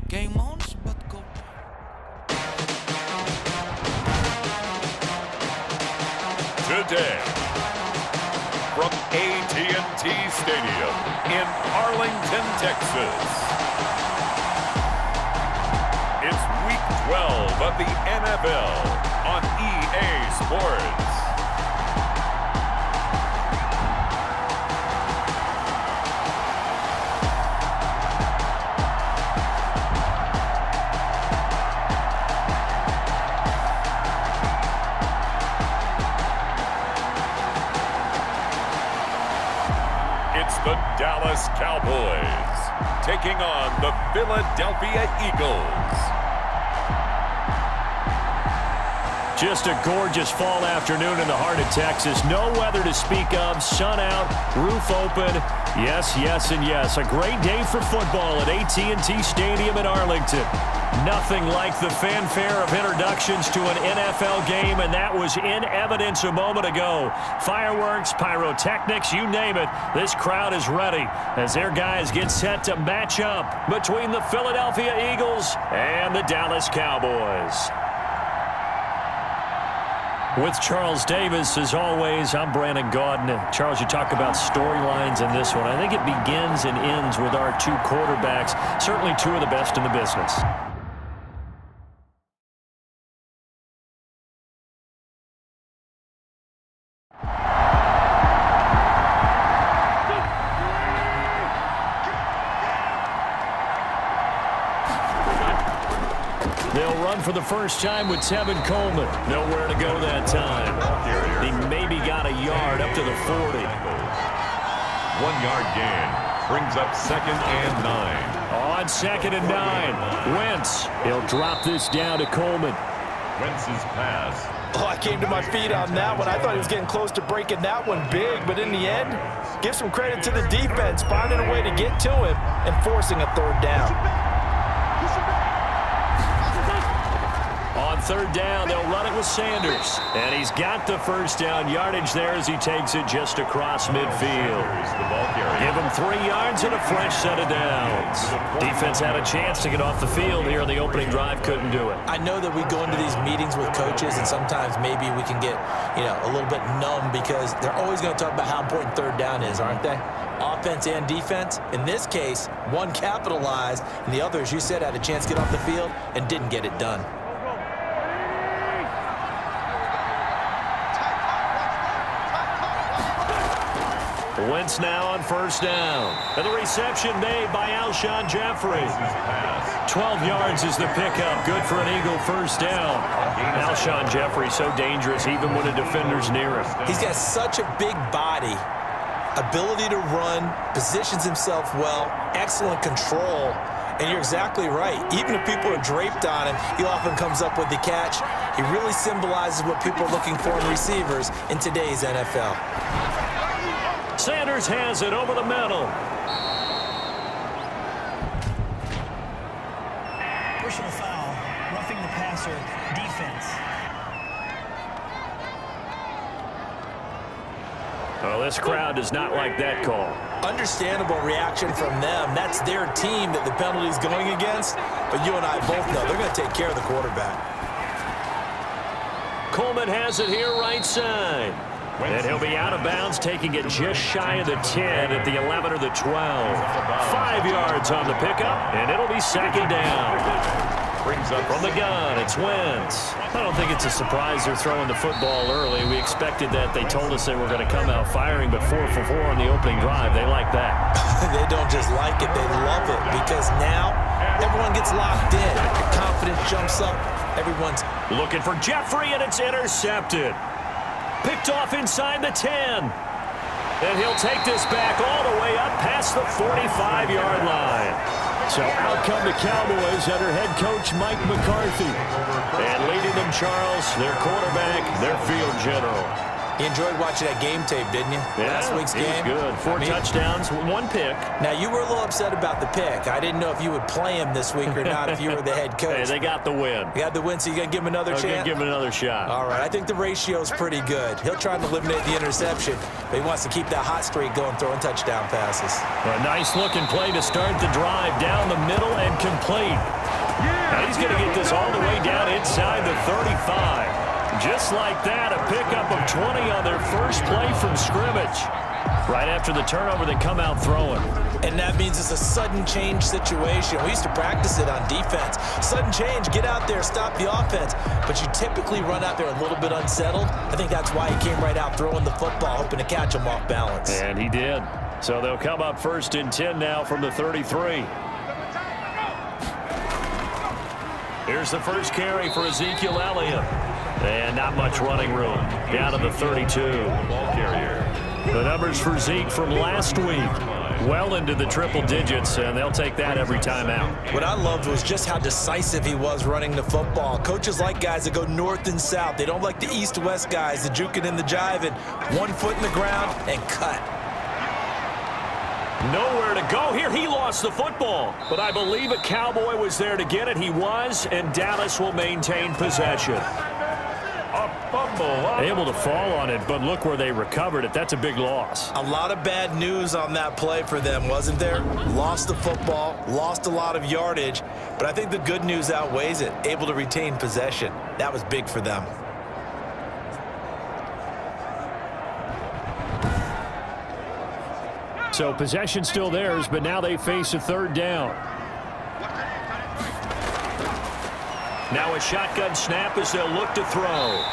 Game on, it's about to go. Today, from AT&T Stadium in Arlington, Texas, it's Week 12 of the NFL on EA Sports. The Dallas Cowboys taking on the Philadelphia Eagles. Just a gorgeous fall afternoon in the heart of Texas. No weather to speak of. Sun out, roof open. Yes, yes, and yes. A great day for football at AT&T Stadium in Arlington. Nothing like the fanfare of introductions to an NFL game, and that was in evidence a moment ago. Fireworks, pyrotechnics, you name it. This crowd is ready as their guys get set to match up between the Philadelphia Eagles and the Dallas Cowboys. With Charles Davis, as always, I'm Brandon Gaudin. Charles, you talk about storylines in this one. I think it begins and ends with our two quarterbacks, certainly two of the best in the business. They'll run for the first time with Tevin Coleman. Nowhere to go that time. He maybe got a yard up to the 40. 1 yard gain brings up 2nd and 9. On 2nd and 9. Wentz. He'll drop this down to Coleman. Wentz's pass. Oh, I came to my feet on that one. I thought he was getting close to breaking that one big, but in the end, give some credit to the defense, finding a way to get to him and forcing a 3rd down. On 3rd down, they'll run it with Sanders. And he's got the first down yardage there as he takes it just across midfield. Give him 3 yards and a fresh set of downs. Defense had a chance to get off the field here on the opening drive, couldn't do it. I know that we go into these meetings with coaches, and sometimes maybe we can get, a little bit numb because they're always going to talk about how important 3rd down is, aren't they? Offense and defense. In this case, one capitalized, and the other, as you said, had a chance to get off the field and didn't get it done. Wentz now on 1st down. And the reception made by Alshon Jeffrey. 12 yards is the pickup. Good for an Eagle 1st down. Alshon Jeffrey so dangerous even when a defender's near him. He's got such a big body, ability to run, positions himself well, excellent control. And you're exactly right. Even if people are draped on him, he often comes up with the catch. He really symbolizes what people are looking for in receivers in today's NFL. Sanders has it over the middle. Personal foul, roughing the passer, defense. Well, this crowd does not like that call. Understandable reaction from them. That's their team that the penalty's going against. But you and I both know they're going to take care of the quarterback. Coleman has it here right side. And he'll be out of bounds, taking it just shy of the 10 at the 11 or the 12. 5 yards on the pickup, and it'll be 2nd down. From the gun, it's Wentz. I don't think it's a surprise they're throwing the football early. We expected that. They told us they were going to come out firing, but 4 for 4 on the opening drive. They like that. They don't just like it, they love it, because now everyone gets locked in. The confidence jumps up. Everyone's looking for Jeffrey, and it's intercepted. Picked off inside the 10. And he'll take this back all the way up past the 45-yard line. So out come the Cowboys under head coach Mike McCarthy. And leading them, Charles, their quarterback, their field general. You enjoyed watching that game tape, didn't you? Yeah, Last week's game. Good. Four touchdowns, one pick. Now, you were a little upset about the pick. I didn't know if you would play him this week or not if you were the head coach. Hey, they got the win. You got the win, so you're going to give him another chance? I'm going to give him another shot. All right. I think the ratio's pretty good. He'll try to eliminate the interception, but he wants to keep that hot streak going, throwing touchdown passes. A nice-looking play to start the drive down the middle and complete. Now he's going to get this all the way down inside the 35. Just like that, a pickup of 20 on their first play from scrimmage. Right after the turnover, they come out throwing. And that means it's a sudden change situation. We used to practice it on defense. Sudden change, get out there, stop the offense. But you typically run out there a little bit unsettled. I think that's why he came right out throwing the football, hoping to catch him off balance. And he did. So they'll come up 1st and 10 now from the 33. Here's the first carry for Ezekiel Elliott. And not much running room. Down to the 32. Ball carrier. The numbers for Zeke from last week. Well into the triple digits, and they'll take that every time out. What I loved was just how decisive he was running the football. Coaches like guys that go north and south. They don't like the east-west guys, the juking and the jiving. 1 foot in the ground and cut. Nowhere to go here. He lost the football, but I believe a Cowboy was there to get it. He was, and Dallas will maintain possession. Able to fall on it, but look where they recovered it. That's a big loss. A lot of bad news on that play for them, wasn't there? Lost the football, lost a lot of yardage, but I think the good news outweighs it. Able to retain possession. That was big for them. So possession still theirs, but now they face a 3rd down. Now a shotgun snap as they'll look to throw.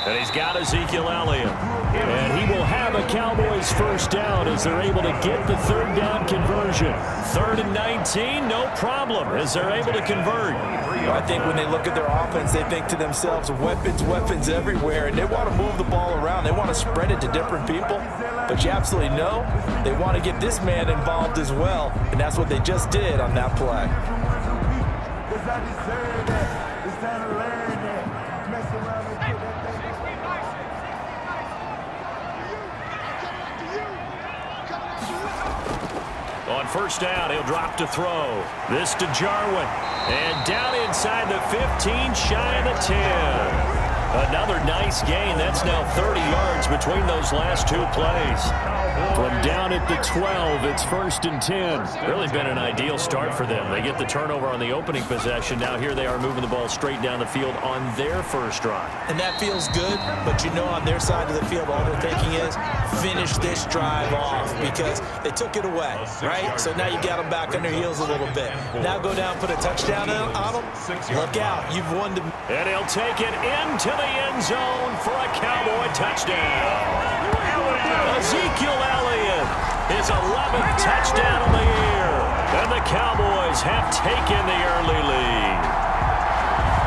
And he's got Ezekiel Elliott. And he will have a Cowboys first down as they're able to get the 3rd down conversion. 3rd and 19, no problem as they're able to convert. I think when they look at their offense, they think to themselves, weapons, weapons everywhere, and they want to move the ball around. They want to spread it to different people. But you absolutely know they want to get this man involved as well, and that's what they just did on that play. On first down, he'll drop to throw. This to Jarwin. And down inside the 15, shy of the 10. Another nice gain. That's now 30 yards between those last 2 plays. From down at the 12, it's 1st and 10. Really been an ideal start for them. They get the turnover on the opening possession. Now here they are moving the ball straight down the field on their first drive. And that feels good, but you know on their side of the field, all they're thinking is finish this drive off because they took it away, right? So now you got them back on their heels a little bit. Now go down, put a touchdown on them. Look out. You've won the... And he'll take it into the end zone for a Cowboy touchdown. Ezekiel Elliott, his 11th touchdown of the year. And the Cowboys have taken the early lead.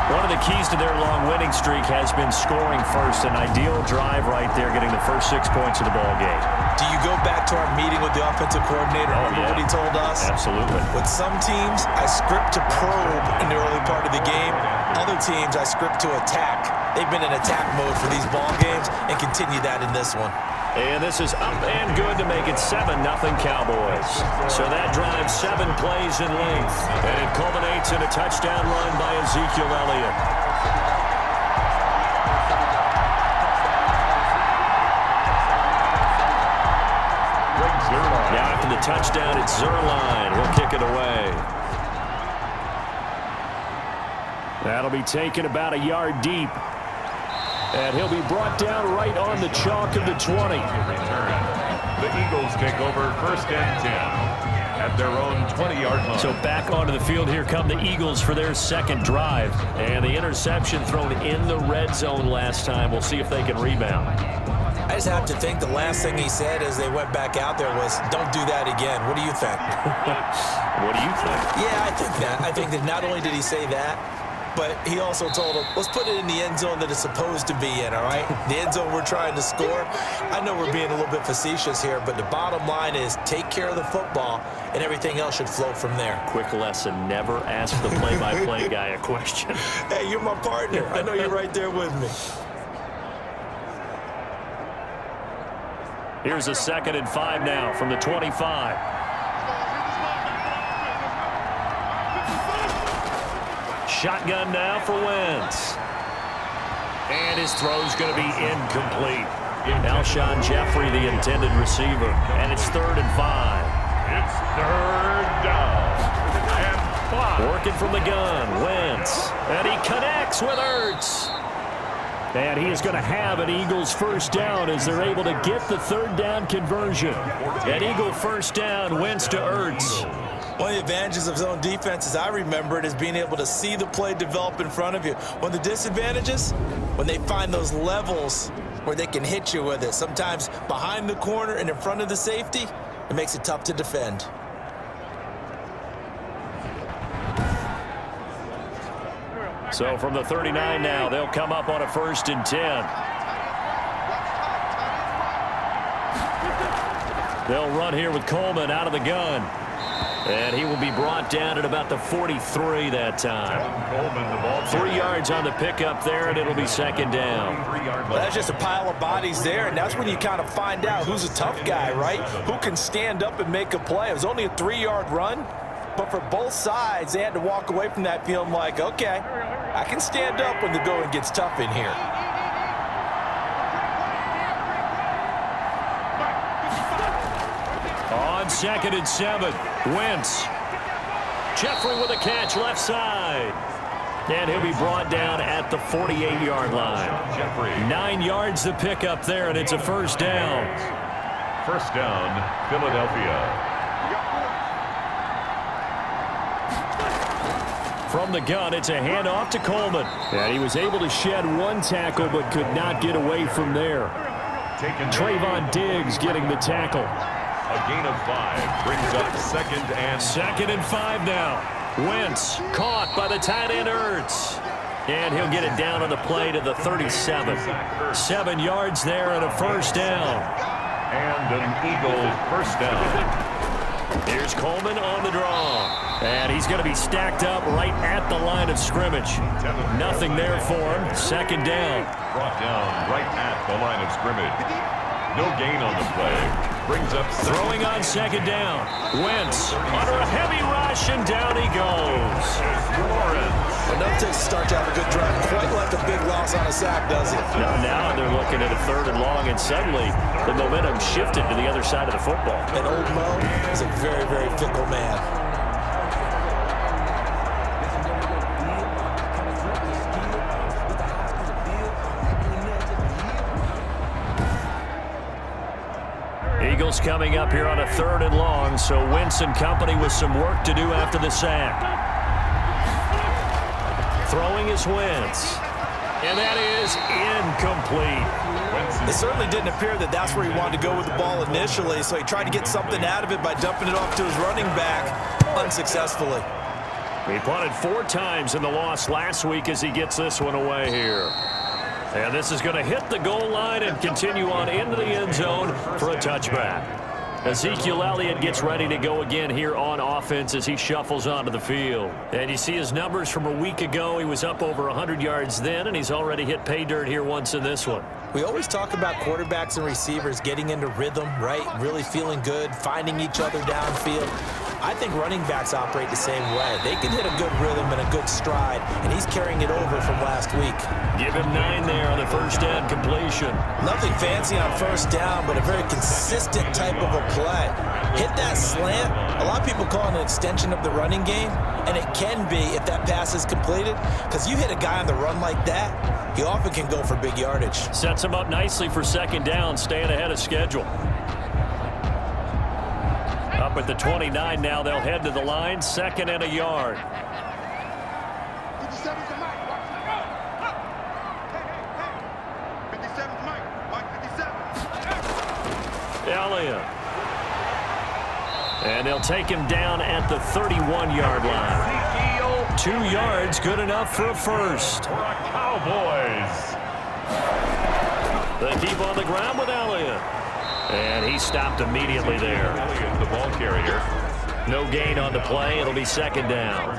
One of the keys to their long winning streak has been scoring first. An ideal drive right there, getting the first 6 points of the ball game. Do you go back to our meeting with the offensive coordinator? Remember what he told us? Absolutely. With some teams, I script to probe in the early part of the game. Other teams, I script to attack. They've been in attack mode for these ball games and continue that in this one. And this is up and good to make it 7-0 Cowboys. So that drives 7 plays in length. And it culminates in a touchdown run by Ezekiel Elliott. Now after the touchdown, it's Zerline. He'll kick it away. That'll be taken about a yard deep. And he'll be brought down right on the chalk of the 20. The Eagles take over 1st and 10 at their own 20-yard line. So back onto the field, here come the Eagles for their 2nd drive. And the interception thrown in the red zone last time. We'll see if they can rebound. I just have to think the last thing he said as they went back out there was, don't do that again. What do you think? What do you think? Yeah, I think that. I think that not only did he say that, but he also told him, let's put it in the end zone that it's supposed to be in, all right? The end zone we're trying to score. I know we're being a little bit facetious here, but the bottom line is take care of the football, and everything else should flow from there. Quick lesson, never ask the play-by-play guy a question. Hey, you're my partner. I know you're right there with me. Here's a 2nd and 5 now from the 25. Shotgun now for Wentz. And his throw's going to be incomplete. Alshon Jeffrey, the intended receiver. And it's 3rd and 5. It's 3rd down and 5. Working from the gun, Wentz. And he connects with Ertz. And he is going to have an Eagles first down as they're able to get the 3rd down conversion. An Eagle first down, Wentz to Ertz. One of the advantages of zone defense, as I remember it, is being able to see the play develop in front of you. One of the disadvantages, when they find those levels where they can hit you with it, sometimes behind the corner and in front of the safety, it makes it tough to defend. So from the 39 now, they'll come up on a 1st and 10. They'll run here with Coleman out of the gun. And he will be brought down at about the 43 that time. 3 yards on the pickup there, and it'll be 2nd down. Well, that's just a pile of bodies there, and that's when you kind of find out who's a tough guy, right? Who can stand up and make a play. It was only a 3-yard run, but for both sides, they had to walk away from that feeling like, okay, I can stand up when the going gets tough in here. On 2nd and 7, Wentz. Jeffrey with a catch left side. And he'll be brought down at the 48-yard line. 9 yards to pick up there, and it's a 1st down. 1st down, Philadelphia. From the gun, it's a handoff to Coleman. And he was able to shed 1 tackle, but could not get away from there. Trayvon Diggs getting the tackle. A gain of 5 brings up 2nd and 2nd and 5 now. Wentz caught by the tight end Ertz. And he'll get it down on the play to the 37. 7 yards there and a 1st down. And an Eagle 1st down. Here's Coleman on the draw. And he's going to be stacked up right at the line of scrimmage. Nothing there for him. 2nd down. Brought down right at the line of scrimmage. No gain on the play. Brings up throwing on 2nd down. Wentz under a heavy rush, and down he goes. Enough to start to have a good drive. Quite like a big loss on a sack, does it? Now they're looking at a 3rd and long, and suddenly the momentum shifted to the other side of the football. And old Mo is a very, very fickle man. Eagles coming up here on a 3rd and long, so Wentz and company with some work to do after the sack. Throwing is Wentz, and that is incomplete. It certainly didn't appear that that's where he wanted to go with the ball initially, so he tried to get something out of it by dumping it off to his running back unsuccessfully. He punted 4 times in the loss last week as he gets this one away here. And this is going to hit the goal line and continue on into the end zone for a touchback. Ezekiel Elliott gets ready to go again here on offense as he shuffles onto the field. And you see his numbers from a week ago. He was up over 100 yards then, and he's already hit pay dirt here once in this one. We always talk about quarterbacks and receivers getting into rhythm, right? Really feeling good, finding each other downfield. I think running backs operate the same way. They can hit a good rhythm and a good stride, and he's carrying it over from last week. Give him 9 there on the 1st down completion. Nothing fancy on 1st down, but a very consistent type of a play. Hit that slant. A lot of people call it an extension of the running game, and it can be if that pass is completed, because you hit a guy on the run like that, he often can go for big yardage. Sets him up nicely for 2nd down, staying ahead of schedule. Up at the 29 now, they'll head to the line, 2nd and a yard. Elliott. And they'll take him down at the 31-yard line. 2 yards, good enough for a 1st. Cowboys. They keep on the ground with Elliott. And he stopped immediately there. Elliott, the ball carrier. No gain on the play. It'll be 2nd down.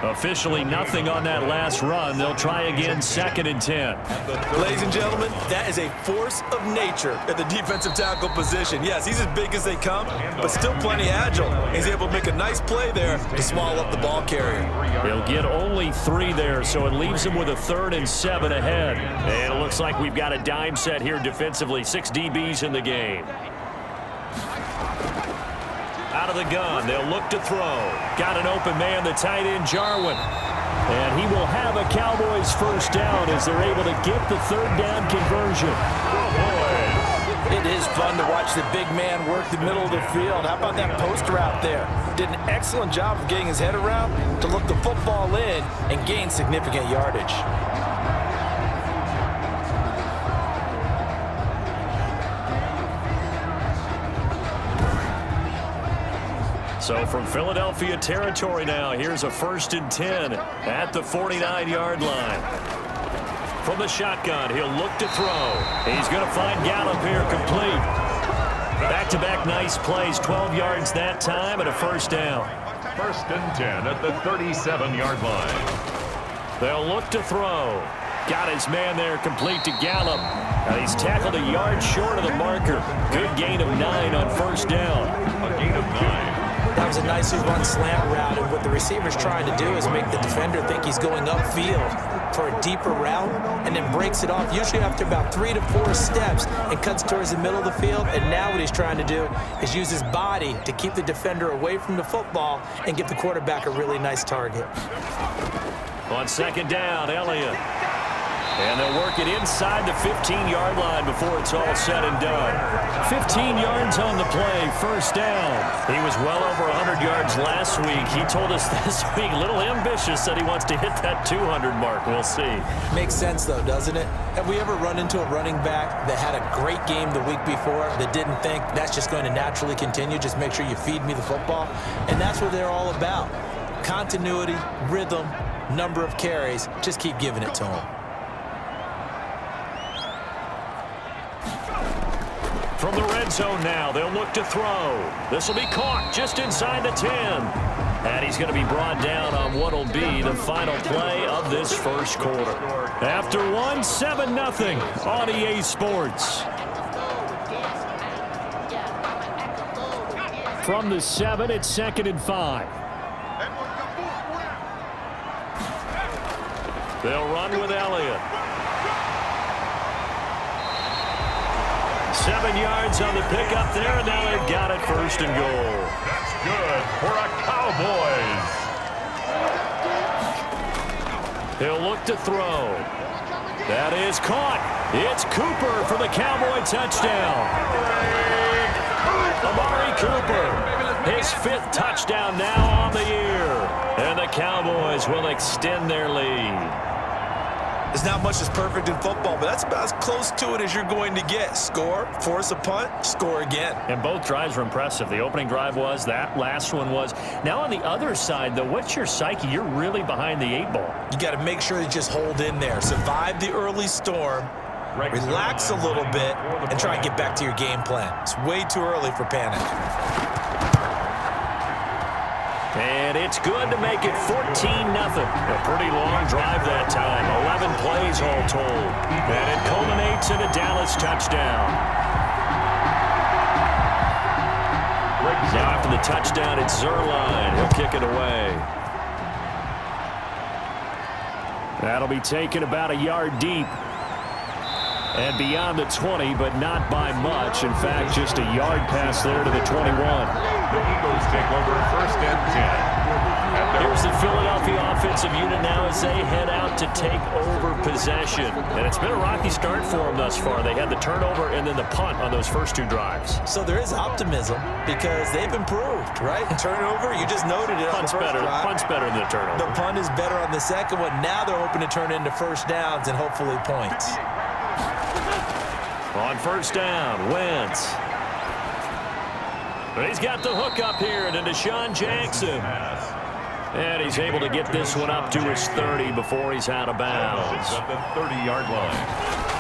Officially nothing on that last run. They'll try again, 2nd and 10. Ladies and gentlemen, that is a force of nature at the defensive tackle position. Yes, he's as big as they come, but still plenty agile. He's able to make a nice play there to swallow up the ball carrier. He'll get only 3 there, so it leaves him with a 3rd and 7 ahead. And it looks like we've got a dime set here defensively. 6 DBs in the game. Out of the gun, they'll look to throw. Got an open man, the tight end, Jarwin. And he will have a Cowboys first down as they're able to get the 3rd down conversion. It is fun to watch the big man work the middle of the field. How about that post route there? Did an excellent job of getting his head around to look the football in and gain significant yardage. So from Philadelphia territory now, here's a 1st and 10 at the 49-yard line. From the shotgun, he'll look to throw. He's going to find Gallup here complete. Back-to-back nice plays, 12 yards that time and a first down. 1st and 10 at the 37-yard line. They'll look to throw. Got his man there complete to Gallup. Now he's tackled a yard short of the marker. Good gain of 9 on first down. A gain of 9. That was a nicely run slant route, and what the receiver's trying to do is make the defender think he's going upfield for a deeper route and then breaks it off, usually after about 3 to 4 steps, and cuts towards the middle of the field. And now what he's trying to do is use his body to keep the defender away from the football and give the quarterback a really nice target. On 2nd down, Elliott. And they'll work it inside the 15-yard line before it's all said and done. 15 yards on the play, first down. He was well over 100 yards last week. He told us this week, a little ambitious, said he wants to hit that 200 mark. We'll see. Makes sense, though, doesn't it? Have we ever run into a running back that had a great game the week before that didn't think that's just going to naturally continue? Just make sure you feed me the football. And that's what they're all about. Continuity, rhythm, number of carries. Just keep giving it to him. From the red zone now, they'll look to throw. This will be caught just inside the 10. And he's going to be brought down on what will be the final play of this first quarter. After 7-0 on EA Sports. From the 7, it's 2nd and 5. They'll run with Elliott. 7 yards on the pickup there, and now they've got it 1st and goal. That's good for a Cowboys. He'll look to throw. That is caught. It's Cooper for the Cowboy touchdown. Amari Cooper, his 5th touchdown now on the year. And the Cowboys will extend their lead. There's not much that's perfect in football, but that's about as close to it as you're going to get. Score, force a punt, score again. And both drives were impressive. The opening drive was, that last one was. Now on the other side, though, what's your psyche? You're really behind the 8 ball. You got to make sure you just hold in there. Survive the early storm, relax a little bit, and try and get back to your game plan. It's way too early for panic. And it's good to make it 14-0. A pretty long drive that time. 11 plays all told. And it culminates in a Dallas touchdown. Now after the touchdown, it's Zerline. He'll kick it away. That'll be taken about a yard deep. And beyond the 20, but not by much. In fact, just a yard pass there to the 21. The Eagles take over 1st and 10. Here's the Philadelphia offensive unit now as they head out to take over possession. And it's been a rocky start for them thus far. They had the turnover and then the punt on those first 2 drives. So there is optimism because they've improved, right? Turnover, you just noted it. Punt's better. Punt's better than the turnover. The punt is better on the second one. Now they're hoping to turn into first downs and hopefully points. On first down, Wentz. But he's got the hook up here to Deshaun Jackson. And he's able to get this one up to his 30 before he's out of bounds. At the 30-yard line.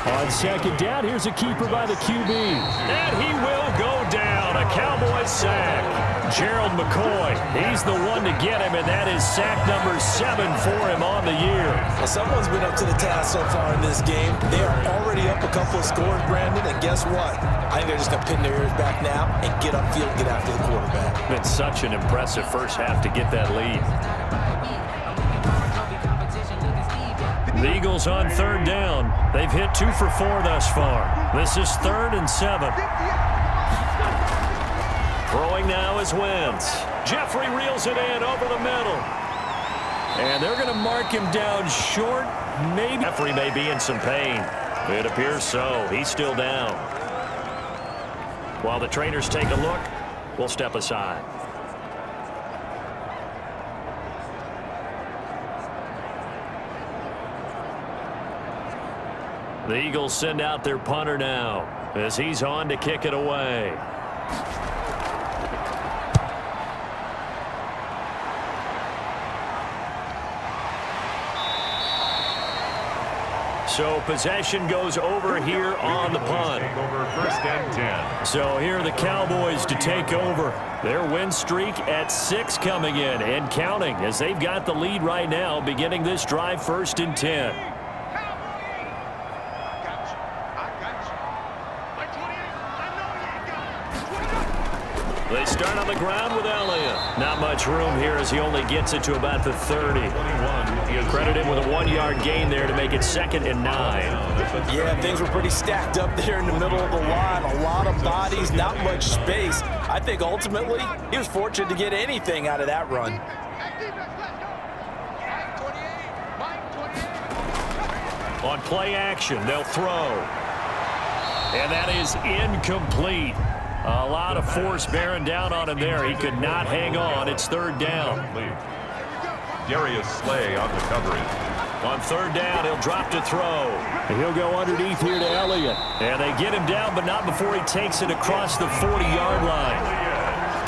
On 2nd down, here's a keeper by the QB. And he will go down. A Cowboys sack. Gerald McCoy. He's the one to get him, and that is sack number 7 for him on the year. Well, someone's been up to the task so far in this game. They are already up a couple of scores, Brandon, and guess what? I think they're just going to pin their ears back now and get upfield and get after the quarterback. Been such an impressive first half to get that lead. The Eagles on third down. They've hit 2 for 4 thus far. This is 3rd and 7. Throwing now is Wentz. Jeffrey reels it in over the middle. And they're going to mark him down short. Maybe Jeffrey may be in some pain. It appears so. He's still down. While the trainers take a look, we'll step aside. The Eagles send out their punter now as he's on to kick it away. So possession goes over here on the punt. Over 1st and 10. So here are the Cowboys to take over. Their win streak at 6 coming in and counting as they've got the lead right now beginning this drive 1st and 10. They start on the ground with Elliott. Not much room here as he only gets it to about the 30. You credit him with a 1-yard gain there to make it 2nd and 9. Yeah, things were pretty stacked up there in the middle of the line. A lot of bodies, not much space. I think ultimately he was fortunate to get anything out of that run. On play action, they'll throw. And that is incomplete. A lot of force bearing down on him there. He could not hang on. It's 3rd down. Darius Slay on the coverage. On 3rd down, he'll drop to throw. And he'll go underneath here to Elliott. And they get him down, but not before he takes it across the 40-yard line.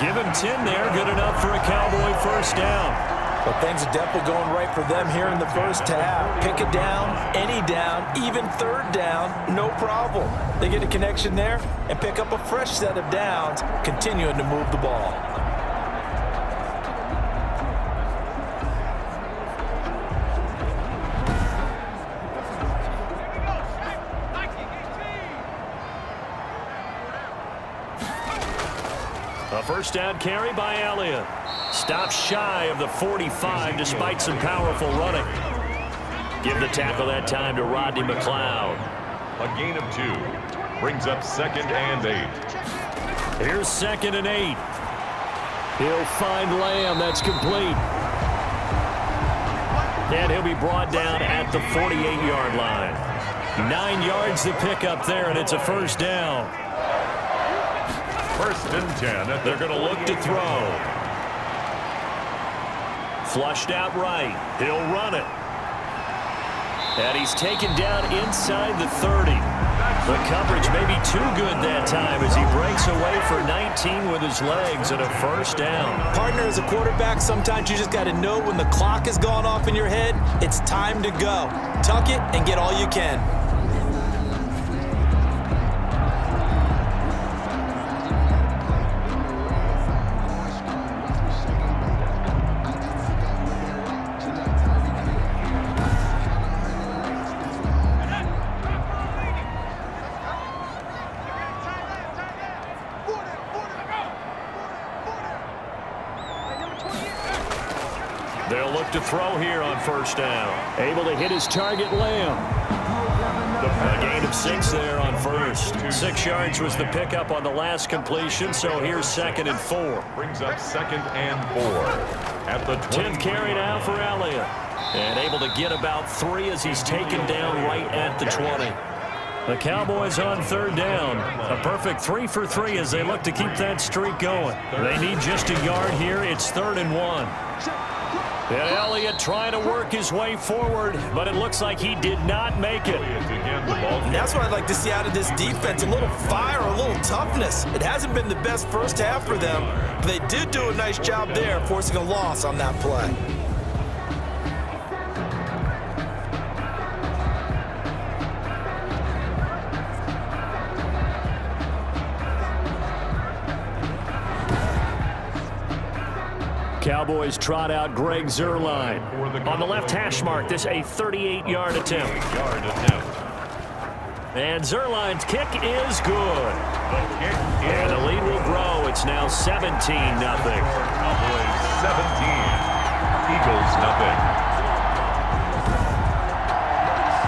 Give him 10 there. Good enough for a Cowboy 1st down. But things are definitely going right for them here in the first half. Pick a down, any down, even 3rd down, no problem. They get a connection there and pick up a fresh set of downs, continuing to move the ball. A 1st down carry by Elliott. Stops shy of the 45 despite some powerful running. Give the tackle that time to Rodney McLeod. A gain of 2. Brings up 2nd and 8. Here's 2nd and 8. He'll find Lamb. That's complete. And he'll be brought down at the 48-yard line. 9 yards to pick up there, and it's a 1st down. 1st and 10. They're going to look to throw. Flushed out right. He'll run it. And he's taken down inside the 30. The coverage may be too good that time as he breaks away for 19 with his legs and a 1st down. Partner, as a quarterback, sometimes you just got to know when the clock has gone off in your head, it's time to go. Tuck it and get all you can. They'll look to throw here on 1st down. Able to hit his target, Lamb. A gain of 6 there on 1st. 6 yards was the pickup on the last completion, so here's 2nd and 4. Brings up 2nd and 4. At the 10th carry now for Elliott. And able to get about 3 as he's taken down right at the 20. The Cowboys on 3rd down. A perfect 3 for 3 as they look to keep that streak going. They need just a yard here. It's 3rd and 1. And Elliott trying to work his way forward, but it looks like he did not make it. And that's what I'd like to see out of this defense, a little fire, a little toughness. It hasn't been the best first half for them, but they did do a nice job there, forcing a loss on that play. Cowboys trot out Greg Zuerlein. On the left hash mark, this a 38-yard attempt. And Zuerlein's kick is good. And the lead will grow. It's now 17-0. Cowboys 17, Eagles nothing.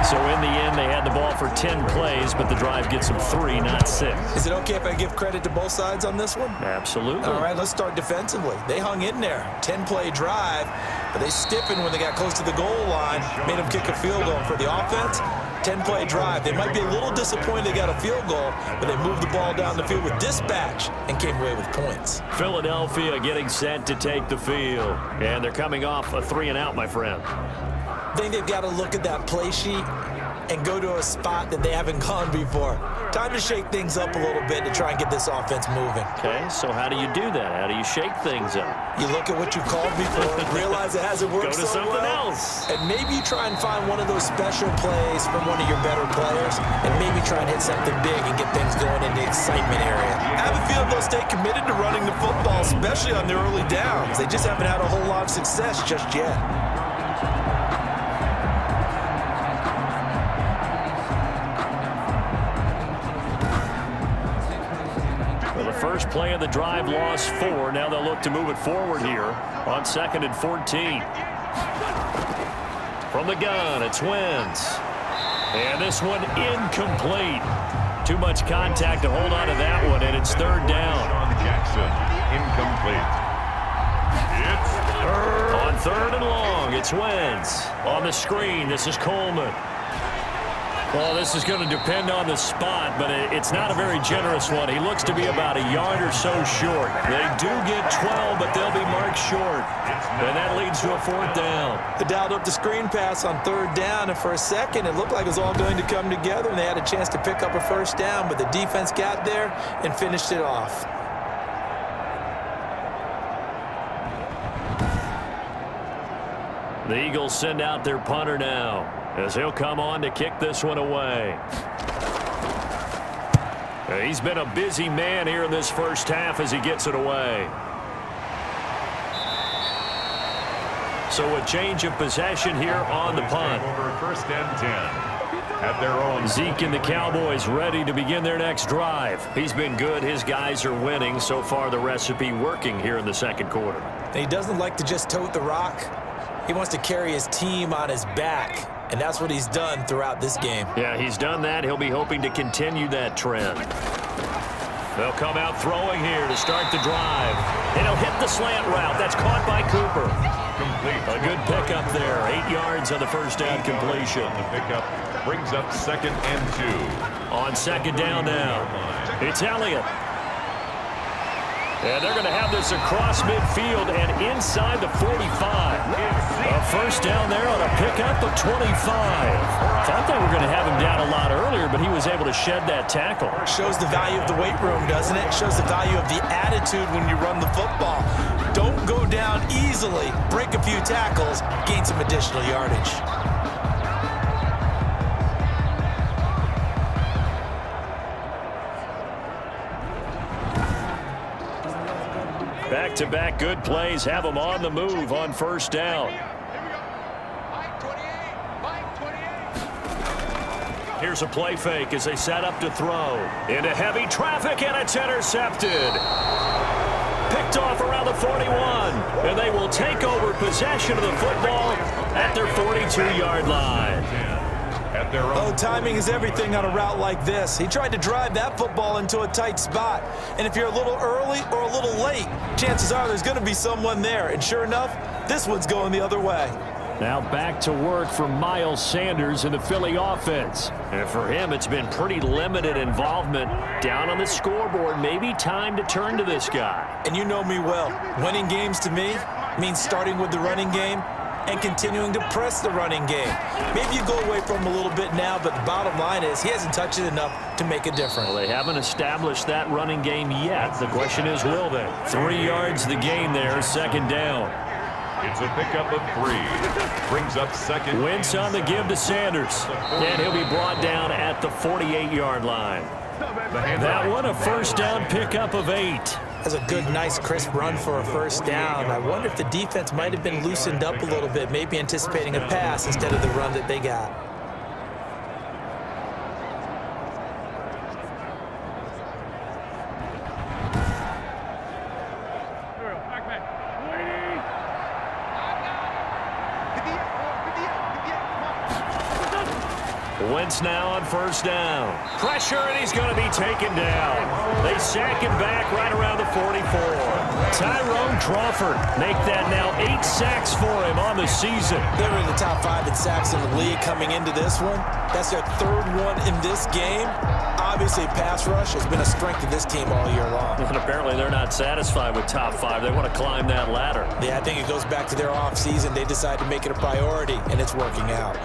So in the end, they had the ball for 10 plays, but the drive gets them 3, not 6. Is it okay if I give credit to both sides on this one? Absolutely. All right, let's start defensively. They hung in there. 10-play drive, but they stiffened when they got close to the goal line, made them kick a field goal. For the offense, 10-play drive. They might be a little disappointed they got a field goal, but they moved the ball down the field with dispatch and came away with points. Philadelphia getting set to take the field. And they're coming off a 3-and-out, my friend. I think they've got to look at that play sheet and go to a spot that they haven't gone before. Time to shake things up a little bit to try and get this offense moving. Okay, so how do you do that? How do you shake things up? You look at what you called before, realize it hasn't worked Go to so something well, else. and maybe you try and find one of those special plays from one of your better players, and maybe try and hit something big and get things going in the excitement area. I have a feeling they'll stay committed to running the football, especially on their early downs. They just haven't had a whole lot of success just yet. First play of the drive, lost 4. Now they'll look to move it forward here on 2nd and 14. From the gun, it's Wentz. And this one incomplete. Too much contact to hold on to that one, and it's 3rd down. Jackson, incomplete. It's On 3rd and long, it's Wentz. On the screen, this is Coleman. Well, this is going to depend on the spot, but it's not a very generous one. He looks to be about a yard or so short. They do get 12, but they'll be marked short. And that leads to a 4th down. They dialed up the screen pass on 3rd down, and for a second it looked like it was all going to come together, and they had a chance to pick up a 1st down, but the defense got there and finished it off. The Eagles send out their punter now, as he'll come on to kick this one away. He's been a busy man here in this first half as he gets it away. So a change of possession here on the punt. over 1st and 10 at their own. Zeke and the Cowboys ready to begin their next drive. He's been good. His guys are winning. So far, the recipe working here in the 2nd quarter. And he doesn't like to just tote the rock. He wants to carry his team on his back, and that's what he's done throughout this game. Yeah, he's done that. He'll be hoping to continue that trend. They'll come out throwing here to start the drive. And he'll hit the slant route. That's caught by Cooper. Complete. A good pickup there. 8 yards on the 1st down completion. The pickup brings up 2nd and 2. On 2nd down now, it's Elliott. And they're going to have this across midfield and inside the 45. A 1st down there on a pickup of 25. Thought they were going to have him down a lot earlier, but he was able to shed that tackle. Shows the value of the weight room, doesn't it? Shows the value of the attitude when you run the football. Don't go down easily. Break a few tackles, gain some additional yardage. Back-to-back good plays have them on the move on 1st down. Here's a play fake as they set up to throw. Into heavy traffic, and it's intercepted. Picked off around the 41, and they will take over possession of the football at their 42-yard line. At their own. Oh, timing is everything on a route like this. He tried to drive that football into a tight spot. And if you're a little early or a little late, chances are there's going to be someone there. And sure enough, this one's going the other way. Now back to work for Miles Sanders in the Philly offense. And for him, it's been pretty limited involvement down on the scoreboard. Maybe time to turn to this guy. And you know me well. Winning games to me means starting with the running game and continuing to press the running game. Maybe you go away from him a little bit now, but the bottom line is he hasn't touched it enough to make a difference. Well, they haven't established that running game yet. The question is, will they? 3 yards the game there, 2nd down. It's a pickup of 3. Brings up 2nd. Wentz on the give to Sanders. And he'll be brought down at the 48-yard line. That one a 1st down pickup of 8. That's a good, nice, crisp run for a first down. I wonder if the defense might have been loosened up a little bit, maybe anticipating a pass instead of the run that they got. Wentz now on first down. Pressure, and he's going to be taken down. They sack him back right around the 44. Tyrone Crawford make that now 8 sacks for him on the season. They were in the top 5 in sacks in the league coming into this one. That's their 3rd one in this game. Obviously, pass rush has been a strength of this team all year long. And apparently they're not satisfied with top 5. They want to climb that ladder. Yeah, I think it goes back to their offseason. They decided to make it a priority, and it's working out.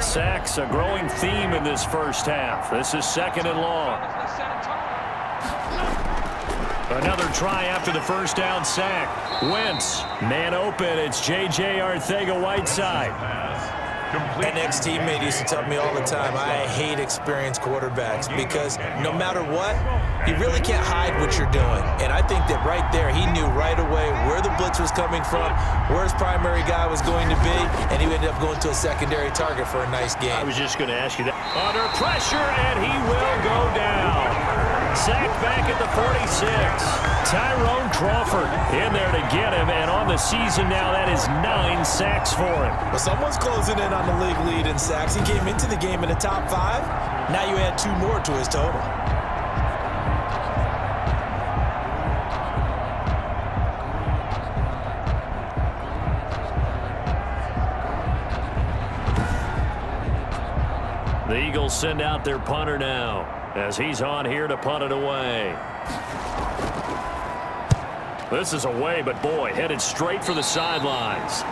Sacks, a growing theme in this first half. This is 2nd and long. Another try after the first down sack. Wentz, man open. It's J.J. Arcega-Whiteside. An ex-teammate used to tell me all the time, I hate experienced quarterbacks because no matter what, you really can't hide what you're doing. And I think that right there, he knew right away where the blitz was coming from, where his primary guy was going to be, and he ended up going to a secondary target for a nice game. I was just going to ask you that. Under pressure, and he will go down. Sacked back at the 46. Tyrone Crawford in there to get him, and on the season now, that is 9 sacks for him. Well, someone's closing in on the league lead in sacks. He came into the game in the top 5. Now you add 2 more to his total. The Eagles send out their punter now as he's on here to punt it away. This is away, but boy, headed straight for the sidelines.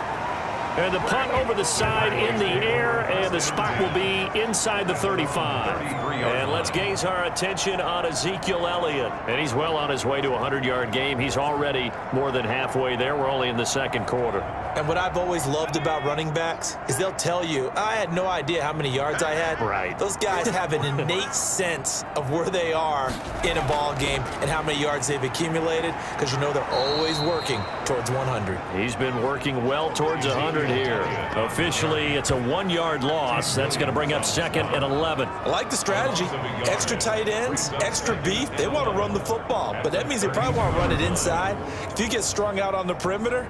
And the punt over the side in the air, and the spot will be inside the 35. And let's gaze our attention on Ezekiel Elliott. And he's well on his way to a 100-yard game. He's already more than halfway there. We're only in the 2nd quarter. And what I've always loved about running backs is they'll tell you, I had no idea how many yards I had. Right. Those guys have an innate sense of where they are in a ball game and how many yards they've accumulated because you know they're always working towards 100. He's been working well towards 100 here. Officially, it's a 1-yard loss. That's going to bring up 2nd and 11. I like the strategy. Extra tight ends, extra beef. They want to run the football, but that means they probably want to run it inside. If you get strung out on the perimeter,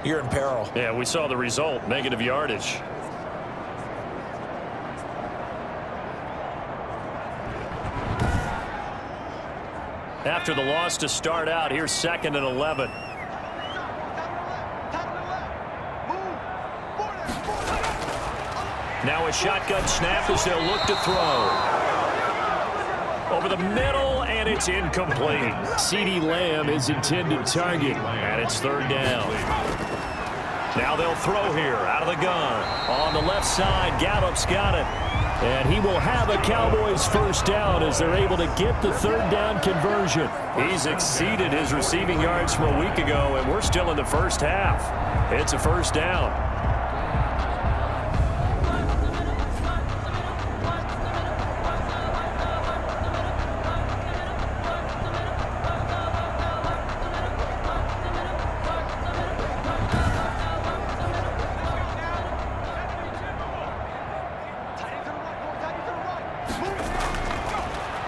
you're in peril. Yeah, we saw the result, negative yardage. After the loss to start out, here's 2nd and 11. Now a shotgun snap as they'll look to throw. Over the middle, and it's incomplete. CeeDee Lamb is intended target, and it's 3rd down. Now they'll throw here out of the gun. On the left side, Gallup's got it. And he will have a Cowboys first down as they're able to get the 3rd down conversion. He's exceeded his receiving yards from a week ago, and we're still in the first half. It's a first down.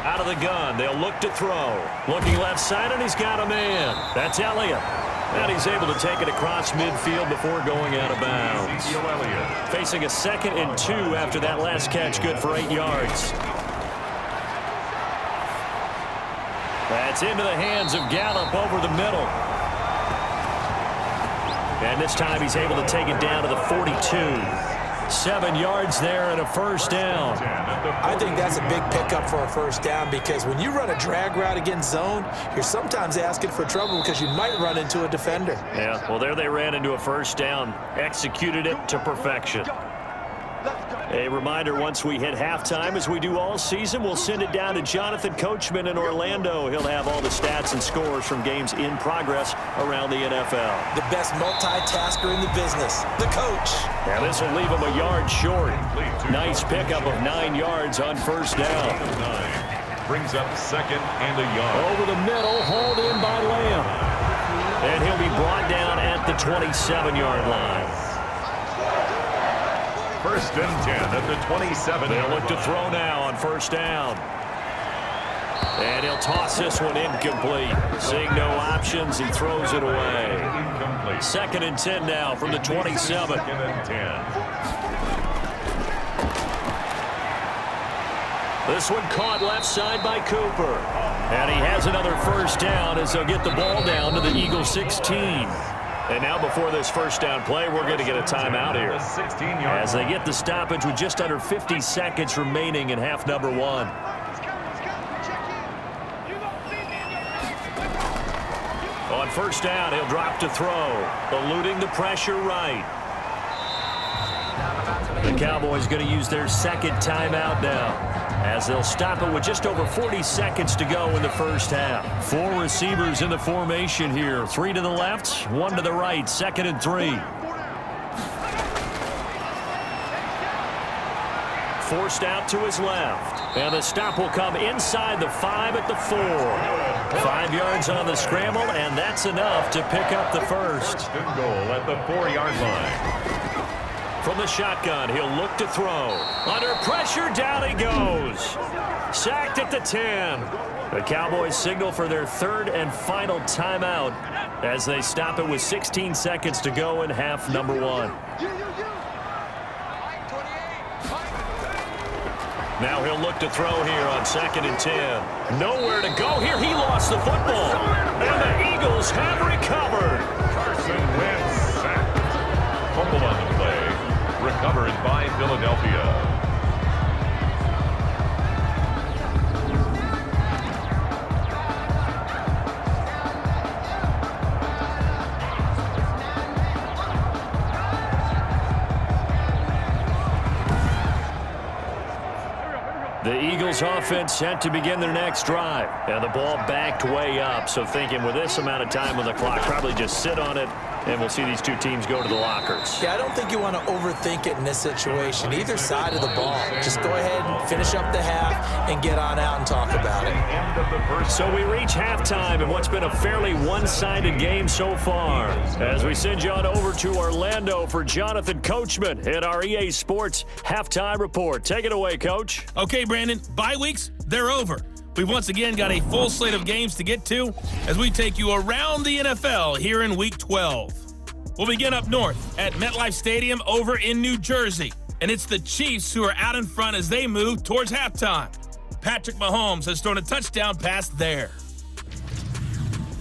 Out of the gun, they'll look to throw. Looking left side, and he's got a man. That's Elliott. And he's able to take it across midfield before going out of bounds. Facing a 2nd and 2 after that last catch, good for 8 yards. That's into the hands of Gallup over the middle. And this time he's able to take it down to the 42. 7 yards there and a first down. I think that's a big pickup for a first down because when you run a drag route against zone, you're sometimes asking for trouble because you might run into a defender. Yeah, well, there they ran into a first down, executed it to perfection. Let's go. A reminder, once we hit halftime, as we do all season, we'll send it down to Jonathan Coachman in Orlando. He'll have all the stats and scores from games in progress around the NFL. The best multitasker in the business, the coach. And this will leave him a yard short. Nice pickup of 9 yards on first down. Brings up second and a yard. Over the middle, hauled in by Lamb. And he'll be brought down at the 27-yard line. First and 10 at the 27. They'll look to throw now on first down. And he'll toss this one incomplete. Seeing no options, he throws it away. Incomplete. Second and 10 now from the 27. Second and 10. This one caught left side by Cooper. And he has another first down as they'll get the ball down to the Eagles 16. And now before this first down play, we're going to get a timeout here. As they get the stoppage with just under 50 seconds remaining in half number 1. On first down, he'll drop to throw. Eluding the pressure right. The Cowboys going to use their second timeout now, as they'll stop it with just over 40 seconds to go in the first half. 4 receivers in the formation here. 3 to the left, 1 to the right. Second and 3. Forced out to his left. And the stop will come inside the 5 at the 4. 5 yards on the scramble, and that's enough to pick up the first. First and goal at the 4-yard line. From the shotgun, he'll look to throw. Under pressure, down he goes. Sacked at the 10. The Cowboys signal for their third and final timeout as they stop it with 16 seconds to go in half number 1. Now he'll look to throw here on second and 10. Nowhere to go here. He lost the football. And the Eagles have recovered. Carson Wentz sacked. Fumble on the play. Recovered by Philadelphia. The Eagles offense set to begin their next drive. And the ball backed way up. So thinking with this amount of time on the clock, probably just sit on it, and we'll see these two teams go to the lockers. Yeah, I don't think you want to overthink it in this situation. Either side of the ball. Just go ahead and finish up the half and get on out and talk about it. So we reach halftime in what's been a fairly one-sided game so far. As we send you on over to Orlando for Jonathan Coachman in our EA Sports Halftime Report. Take it away, Coach. Okay, Brandon, bye weeks, they're over. We've once again got a full slate of games to get to as we take you around the NFL here in Week 12. We'll begin up north at MetLife Stadium over in New Jersey. And it's the Chiefs who are out in front as they move towards halftime. Patrick Mahomes has thrown a touchdown pass there.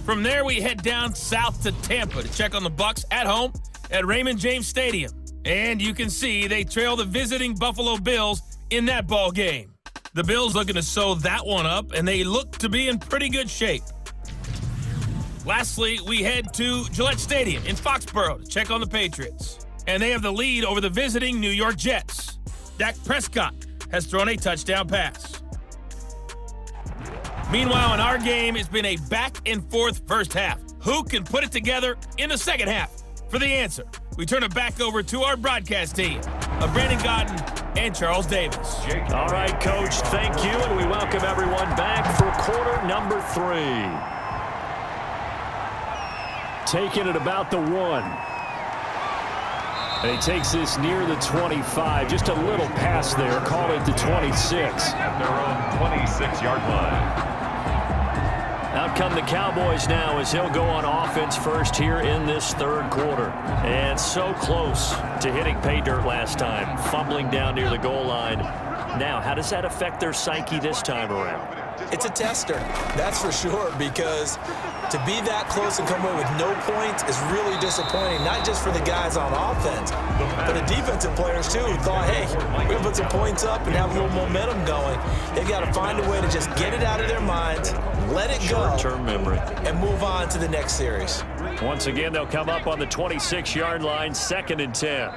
From there, we head down south to Tampa to check on the Bucs at home at Raymond James Stadium. And you can see they trail the visiting Buffalo Bills in that ball game. The Bills looking to sew that one up, and they look to be in pretty good shape. Lastly, we head to Gillette Stadium in Foxborough to check on the Patriots. And they have the lead over the visiting New York Jets. Dak Prescott has thrown a touchdown pass. Meanwhile, in our game, it's been a back-and-forth first half. Who can put it together in the second half? For the answer, we turn it back over to our broadcast team of Brandon Godden and Charles Davis. All right, Coach, thank you, and we welcome everyone back for quarter number 3. Taking it about the 1. And he takes this near the 25. Just a little pass there. Call it the 26. At their own 26-yard line. Out come the Cowboys now as he'll go on offense first here in this third quarter. And so close to hitting pay dirt last time, fumbling down near the goal line. Now, how does that affect their psyche this time around? It's a tester, that's for sure, because to be that close and come away with no points is really disappointing, not just for the guys on offense, but the defensive players too, who thought, hey, we're going to put some points up and have a little momentum going. They've got to find a way to just get it out of their minds, let it go, short-term memory, and move on to the next series. Once again, they'll come up on the 26-yard line, second and 10.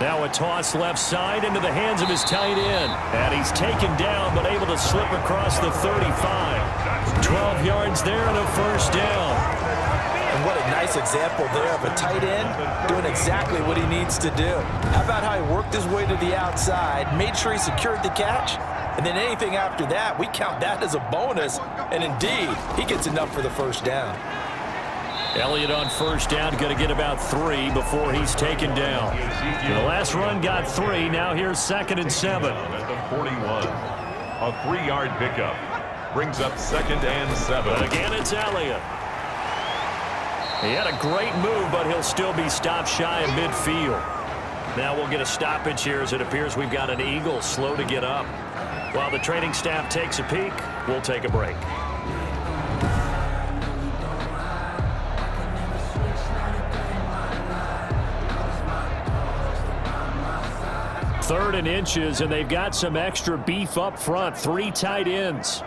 Now a toss left side into the hands of his tight end. And he's taken down, but able to slip across the 35. 12 yards there and a first down. And what a nice example there of a tight end doing exactly what he needs to do. How about how he worked his way to the outside, made sure he secured the catch, and then anything after that, we count that as a bonus. And indeed, he gets enough for the first down. Elliott on first down, going to get about 3 before he's taken down. The last run got 3. Now here's 2nd and 7. At the 41. A 3-yard pickup. Brings up 2nd and 7. Again, it's Elliott. He had a great move, but he'll still be stopped shy of midfield. Now we'll get a stoppage here as it appears we've got an Eagle slow to get up. While the training staff takes a peek, we'll take a break. Third and inches, and they've got some extra beef up front. 3 tight ends.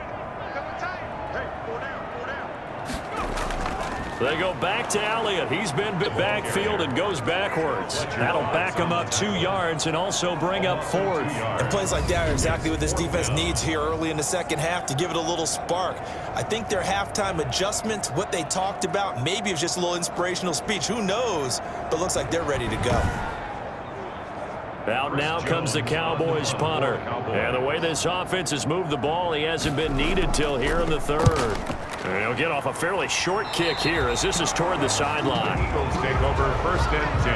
They go back to Elliott. He's been backfield and goes backwards. That'll back him up 2 yards and also bring up 4th. And plays like that are exactly what this defense needs here early in the second half to give it a little spark. I think their halftime adjustments, what they talked about, maybe it's just a little inspirational speech. Who knows? But looks like they're ready to go. Out now comes the Cowboys punter. And the way this offense has moved the ball, he hasn't been needed till here in the 3rd. And he'll get off a fairly short kick here as this is toward the sideline. Eagles take over 1st and 10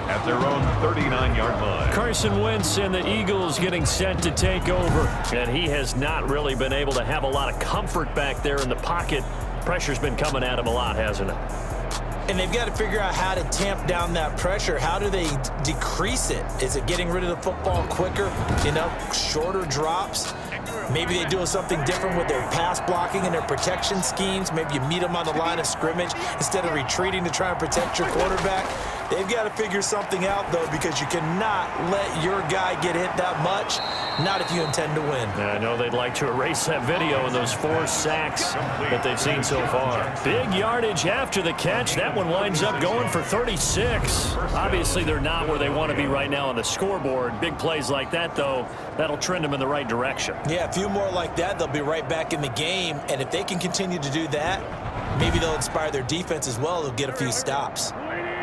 at their own 39-yard line. Carson Wentz and the Eagles getting set to take over. And he has not really been able to have a lot of comfort back there in the pocket. Pressure's been coming at him a lot, hasn't it? And they've got to figure out how to tamp down that pressure. How do they decrease it? Is it getting rid of the football quicker? Shorter drops? Maybe they do something different with their pass blocking and their protection schemes. Maybe you meet them on the line of scrimmage instead of retreating to try and protect your quarterback. They've got to figure something out, though, because you cannot let your guy get hit that much, not if you intend to win. I know they'd like to erase that video and those 4 sacks that they've seen so far. Big yardage after the catch. That one winds up going for 36. Obviously, they're not where they want to be right now on the scoreboard. Big plays like that, though, that'll trend them in the right direction. Yeah, a few more like that, they'll be right back in the game. And if they can continue to do that, maybe they'll inspire their defense as well. They'll get a few stops.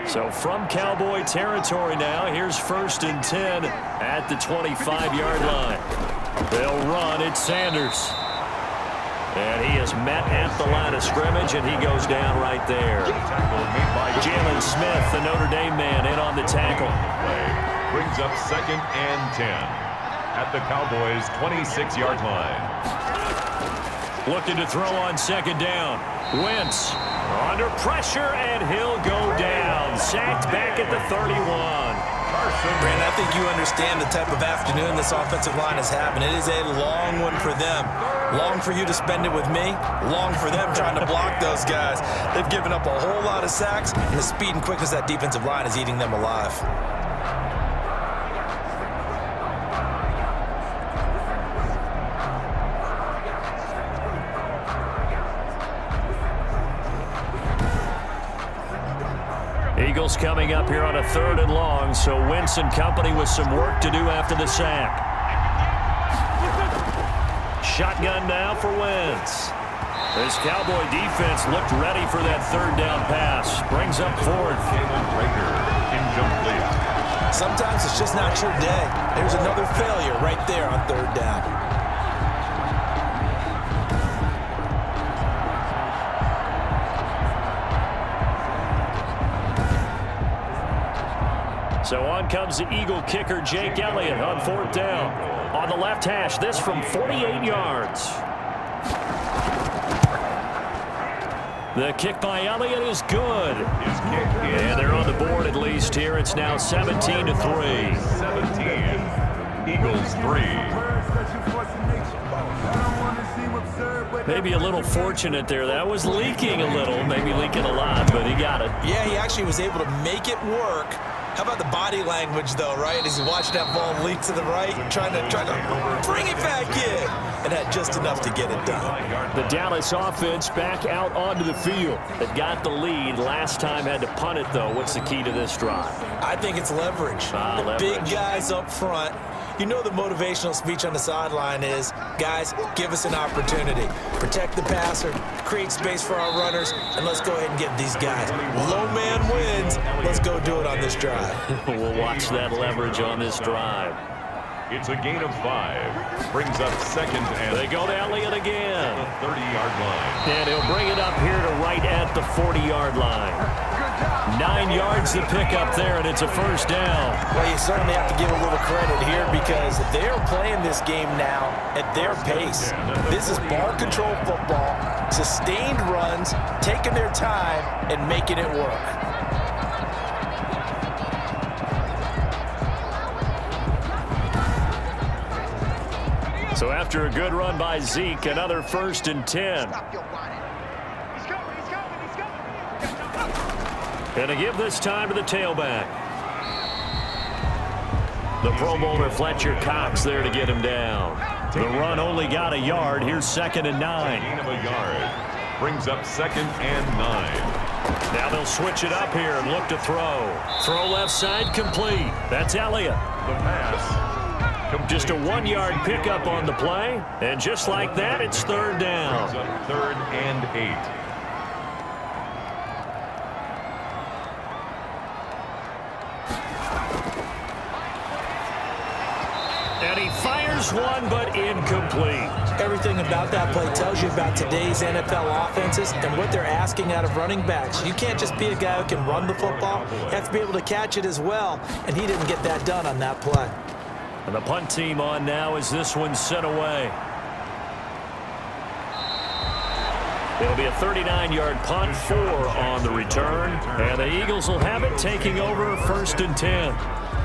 So from Cowboy territory now, here's 1st and 10 at the 25-yard line. They'll run. It's Sanders. And he is met at the line of scrimmage, and he goes down right there. Jalen Smith, the Notre Dame man, in on the tackle. Brings up 2nd and 10 at the Cowboys' 26-yard line. Looking to throw on 2nd down. Wentz under pressure, and he'll go down. Sacked back at the 31. Brandon, I think you understand the type of afternoon this offensive line is having. It is a long one for them. Long for you to spend it with me. Long for them trying to block those guys. They've given up a whole lot of sacks, and the speed and quickness of that defensive line is eating them alive. Eagles coming up here on a 3rd and long, so Wentz and company with some work to do after the sack. Shotgun now for Wentz. This Cowboy defense looked ready for that 3rd down pass. Brings up 4th. Incomplete. Sometimes it's just not your day. There's another failure right there on 3rd down. So on comes the Eagle kicker, Jake Elliott, on 4th down. On the left hash, this from 48 yards. The kick by Elliott is good. And they're on the board at least here. It's now 17-3. 17. Eagles 3. Maybe a little fortunate there. That was leaking a little, maybe leaking a lot, but he got it. Yeah, he actually was able to make it work. How about the body language, though, right? As he watched that ball leak to the right, trying to bring it back in. and had just enough to get it done. The Dallas offense back out onto the field. They've got the lead. Last time had to punt it, though. What's the key to this drive? I think it's leverage. The big guys up front. You know the motivational speech on the sideline is, guys, give us an opportunity. Protect the passer, create space for our runners, and let's go ahead and get these guys. Low man wins. Let's go do it on this drive. We'll watch that leverage on this drive. It's a gain of 5. Brings up second and they go to Elliott again. The 30-yard line. And he'll bring it up here to right at the 40-yard line. 9 yards to pick up there, and it's a first down. Well, you certainly have to give a little credit here because they're playing this game now at their pace. This is ball control football, sustained runs, taking their time, and making it work. So after a good run by Zeke, another 1st and 10. And to give this time to the tailback. The Pro Bowler Fletcher Cox there to get him down. The run only got a yard. Here's 2nd and 9. Gain of a yard. Brings up 2nd and 9. Now they'll switch it up here and look to throw. Throw left side complete. That's Elliott. The pass. Complete. Just a 1-yard pickup on the play. And just like that, it's 3rd down. Brings up 3rd and 8. And he fires one, but incomplete. Everything about that play tells you about today's NFL offenses and what they're asking out of running backs. You can't just be a guy who can run the football. You have to be able to catch it as well, and he didn't get that done on that play. And the punt team on now as this one's sent away. It'll be a 39-yard punt, 4 on the return. And the Eagles will have it, taking over 1st and 10.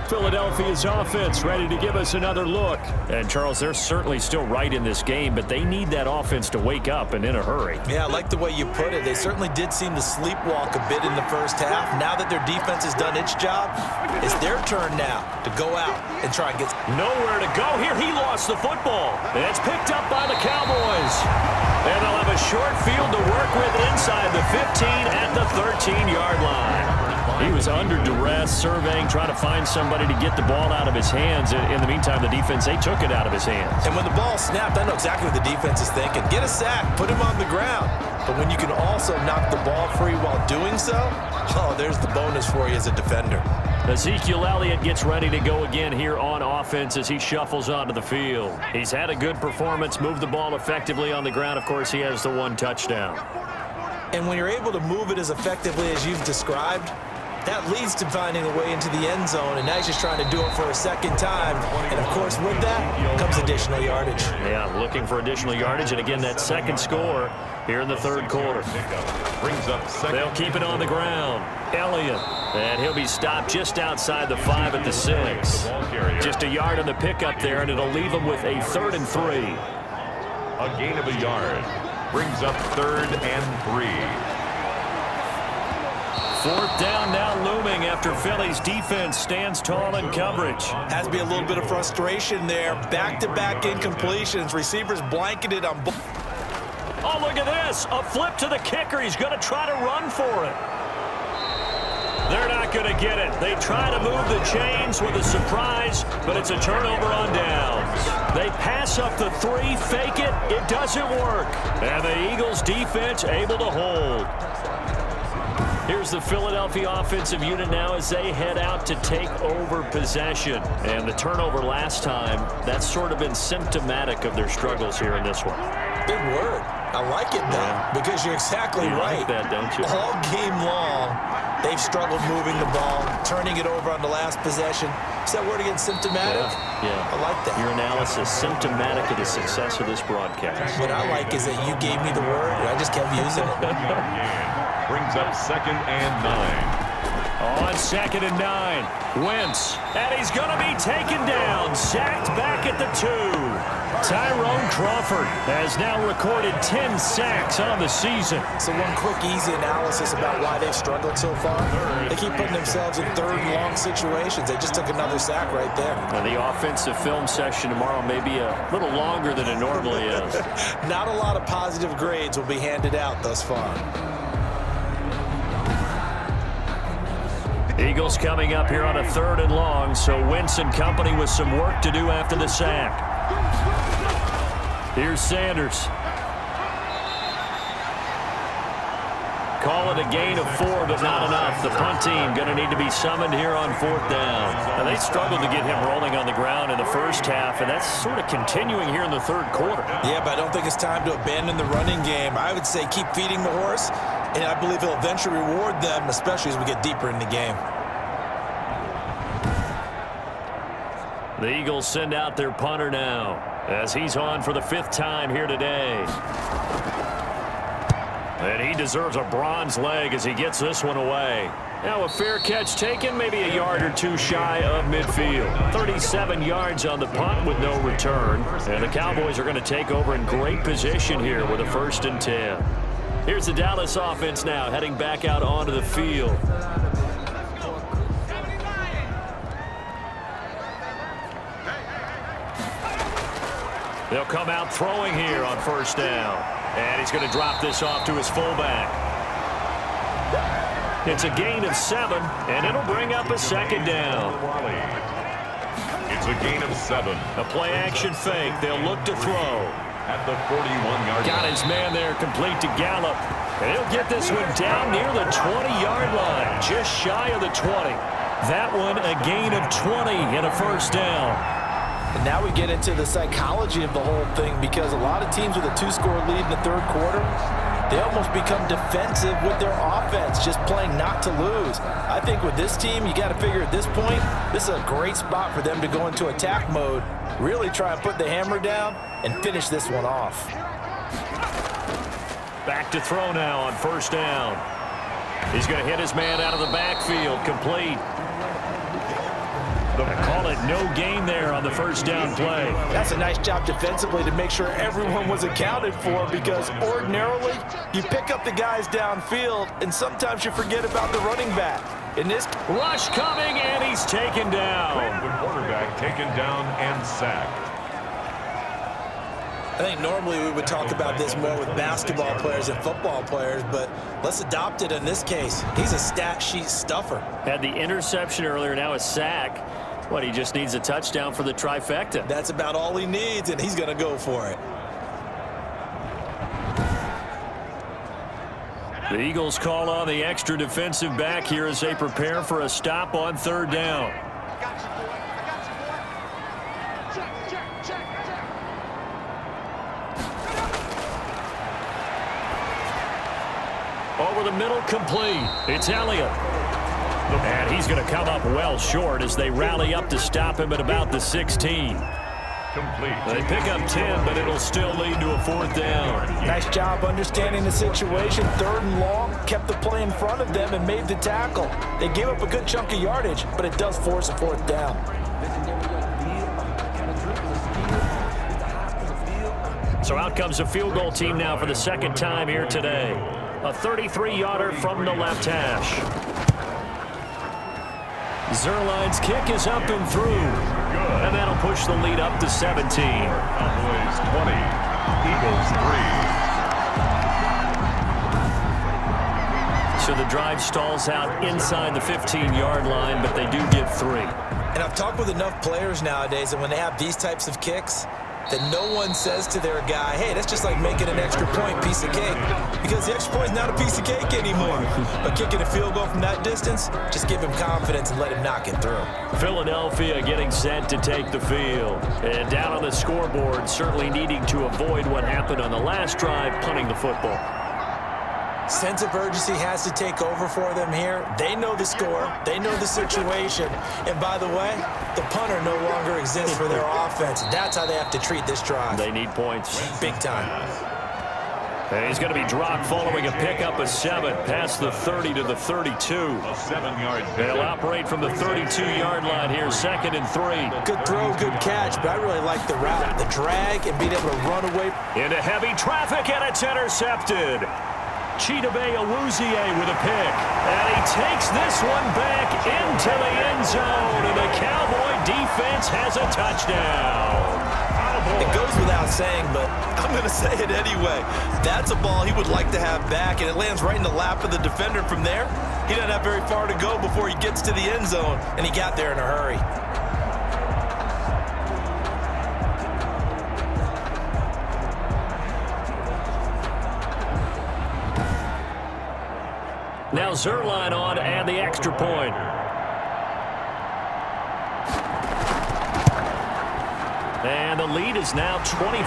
Philadelphia's offense ready to give us another look. And, Charles, they're certainly still right in this game, but they need that offense to wake up and in a hurry. Yeah, I like the way you put it. They certainly did seem to sleepwalk a bit in the first half. Now that their defense has done its job, it's their turn now to go out and try and get... Nowhere to go here. He lost the football. It's picked up by the Cowboys. And they'll have a short field to work with inside the 15 at the 13-yard line. He was under duress, surveying, trying to find somebody to get the ball out of his hands. In the meantime, the defense, they took it out of his hands. And when the ball snapped, I know exactly what the defense is thinking. Get a sack, put him on the ground. But when you can also knock the ball free while doing so, oh, there's the bonus for you as a defender. Ezekiel Elliott gets ready to go again here on offense as he shuffles onto the field. He's had a good performance, moved the ball effectively on the ground. Of course, he has the 1 touchdown. And when you're able to move it as effectively as you've described, that leads to finding a way into the end zone, and now he's just trying to do it for a second time. And, of course, with that comes additional yardage. Yeah, looking for additional yardage, and again, that second score here in the 3rd quarter. Brings up 2nd. They'll keep it on the ground. Elliott, and he'll be stopped just outside the 5 at the 6. Just a yard on the pickup there, and it'll leave him with a 3rd and 3. A gain of a yard. Brings up 3rd and 3. 4th down now looming after Philly's defense stands tall in coverage. Has to be a little bit of frustration there. Back-to-back incompletions. Receivers blanketed on both. Oh, look at this. A flip to the kicker. He's going to try to run for it. They're not going to get it. They try to move the chains with a surprise, but it's a turnover on downs. They pass up the 3, fake it. It doesn't work. And the Eagles defense able to hold. Here's the Philadelphia offensive unit now as they head out to take over possession. And the turnover last time, that's sort of been symptomatic of their struggles here in this one. Big word. I like it, though, because you're exactly right. You like that, don't you? All game long, they've struggled moving the ball, turning it over on the last possession. Is that word again, symptomatic? Yeah. I like that. Your analysis, symptomatic of the success of this broadcast. What I like is that you gave me the word, and I just kept using it. Brings up 2nd and 9. On 2nd and 9, Wentz, and he's going to be taken down, sacked back at the 2. Tyrone Crawford has now recorded 10 sacks on the season. So one quick, easy analysis about why they've struggled so far. They keep putting themselves in third and long situations. They just took another sack right there. The offensive film session tomorrow may be a little longer than it normally is. Not a lot of positive grades will be handed out thus far. Eagles coming up here on a 3rd and long, so Wentz and company with some work to do after the sack. Here's Sanders. Call it a gain of 4, but not enough. The punt team going to need to be summoned here on 4th down. Now, they struggled to get him rolling on the ground in the first half, and that's sort of continuing here in the 3rd quarter. Yeah, but I don't think it's time to abandon the running game. I would say keep feeding the horse, and I believe he'll eventually reward them, especially as we get deeper in the game. The Eagles send out their punter now, as he's on for the 5th time here today. And he deserves a bronze leg as he gets this one away. Now a fair catch taken, maybe a yard or 2 shy of midfield. 37 yards on the punt with no return. And the Cowboys are going to take over in great position here with a 1st and 10. Here's the Dallas offense now heading back out onto the field. They'll come out throwing here on 1st down. And he's going to drop this off to his fullback. It's a gain of 7, and it'll bring up a 2nd down. It's a gain of 7. A play-action fake. They'll look to throw. At the 41-yard line. Got his man there, complete to Gallup. And he'll get this one down near the 20-yard line, just shy of the 20. That one a gain of 20 and a 1st down. And now we get into the psychology of the whole thing, because a lot of teams with a 2-score lead in the 3rd quarter, they almost become defensive with their offense, just playing not to lose. I think with this team, you got to figure at this point, this is a great spot for them to go into attack mode, really try and put the hammer down and finish this one off. Back to throw now on 1st down. He's going to hit his man out of the backfield, complete. I call it no gain there on the 1st down play. That's a nice job defensively to make sure everyone was accounted for, because ordinarily you pick up the guys downfield and sometimes you forget about the running back. In this rush coming, and he's taken down. The quarterback taken down and sacked. I think normally we would talk about this more with basketball players and football players, but let's adopt it in this case. He's a stat sheet stuffer. Had the interception earlier, now a sack. What, he just needs a touchdown for the trifecta. That's about all he needs, and he's going to go for it. The Eagles call on the extra defensive back here as they prepare for a stop on 3rd down. Over the middle, complete. It's Elliott. And he's going to come up well short as they rally up to stop him at about the 16. Complete. They pick up 10, but it'll still lead to a 4th down. Nice job understanding the situation. 3rd and long, kept the play in front of them and made the tackle. They gave up a good chunk of yardage, but it does force a 4th down. So out comes a field goal team now for the 2nd time here today. A 33-yarder from the left hash. Zerline's kick is up and through. And that'll push the lead up to 17. Cowboys 20, Eagles 3. So the drive stalls out inside the 15-yard line, but they do get 3. And I've talked with enough players nowadays that when they have these types of kicks, that no one says to their guy, hey, that's just like making an extra point piece of cake. Because the extra point is not a piece of cake anymore. But kicking a field goal from that distance, just give him confidence and let him knock it through. Philadelphia getting set to take the field. And down on the scoreboard, certainly needing to avoid what happened on the last drive, punting the football. Sense of urgency has to take over for them here. They know the score. They know the situation. And by the way, the punter no longer exists for their offense. That's how they have to treat this drive. They need points. Big time. And he's going to be dropped following a pickup of 7 past the 30 to the 32. A 7-yard pickup. They'll operate from the 32-yard line here, 2nd and 3. Good throw, good catch, but I really like the route, the drag, and being able to run away. Into heavy traffic, and it's intercepted. Chidobe Awuzie with a pick. And he takes this one back into the end zone, and the Cowboy defense has a touchdown. It goes without saying, but I'm going to say it anyway. That's a ball he would like to have back, and it lands right in the lap of the defender. From there, he doesn't have very far to go before he gets to the end zone, and he got there in a hurry. Now Zerline on and the extra point. And the lead is now 24. Is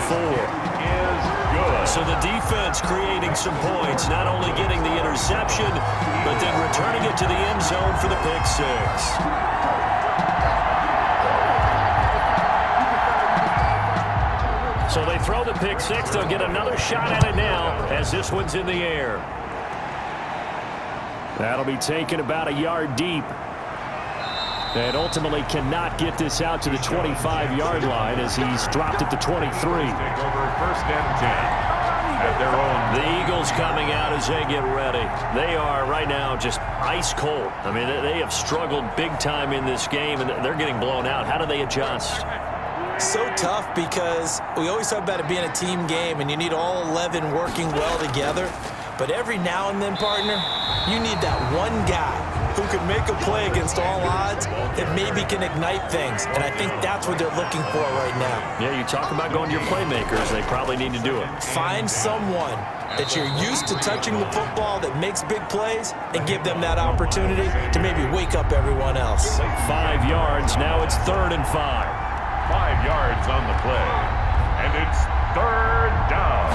good. So the defense creating some points, not only getting the interception, but then returning it to the end zone for the pick 6. So they throw the pick 6. They'll get another shot at it now as this one's in the air. That'll be taken about a yard deep. And ultimately cannot get this out to the 25-yard line as he's dropped at the 23. Take over 1st and 10 at their own. The Eagles coming out as they get ready. They are right now just ice cold. I mean, they have struggled big time in this game, and they're getting blown out. How do they adjust? So tough because we always talk about it being a team game, and you need all 11 working well together. But every now and then, partner, you need that one guy who can make a play against all odds that maybe can ignite things. And I think that's what they're looking for right now. Yeah, you talk about going to your playmakers. They probably need to do it. Find someone that you're used to touching the football that makes big plays and give them that opportunity to maybe wake up everyone else. 5 yards. Now it's 3rd and 5. 5 yards on the play. And it's 3rd down.